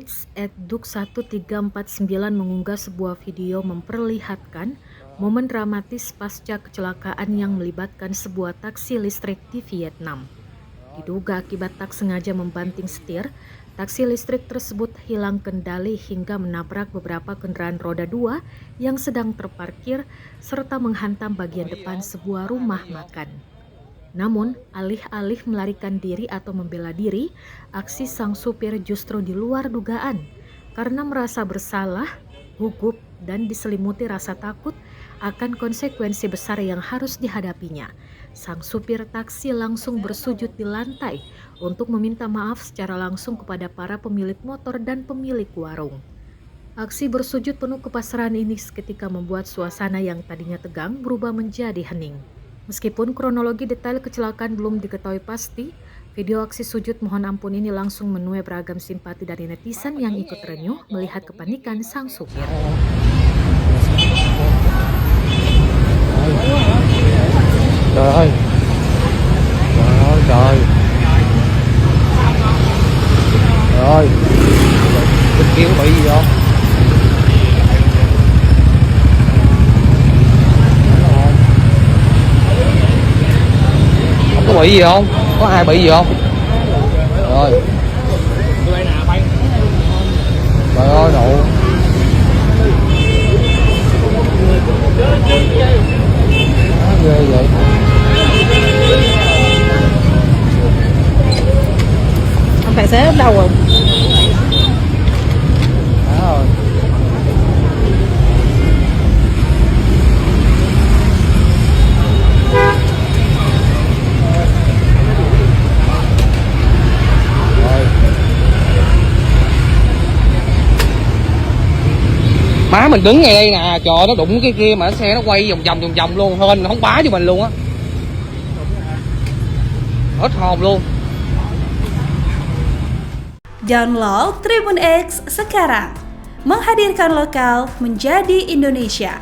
@duk1349 mengunggah sebuah video memperlihatkan momen dramatis pasca kecelakaan yang melibatkan sebuah taksi listrik di Vietnam. Diduga akibat tak sengaja membanting setir, taksi listrik tersebut hilang kendali hingga menabrak beberapa kendaraan roda 2 yang sedang terparkir serta menghantam bagian depan sebuah rumah makan. Namun, alih-alih melarikan diri atau membela diri, aksi sang supir justru di luar dugaan. Karena merasa bersalah, gugup, dan diselimuti rasa takut akan konsekuensi besar yang harus dihadapinya. Sang supir taksi langsung bersujud di lantai untuk meminta maaf secara langsung kepada para pemilik motor dan pemilik warung. Aksi bersujud penuh kepasrahan ini seketika membuat suasana yang tadinya tegang berubah menjadi hening. Meskipun kronologi detail kecelakaan belum diketahui pasti, video aksi sujud mohon ampun ini langsung menuai beragam simpati dari netizen yang ikut renyuh melihat kepanikan sang supir. Trời ơi, trời ơi, bên kia có bị gì không? Không có bị gì không? Có ai bị gì không? Rồi. Trời ơi nụ. Ghê vậy. Ông tài xế ở đâu rồi? Rồi. Má mình đứng ngay đây nè, trời nó đụng cái kia mà xe nó quay vòng vòng luôn, hên không bá cho mình luôn á. Hết hồn luôn. Download Tribun X sekarang, menghadirkan lokal menjadi Indonesia.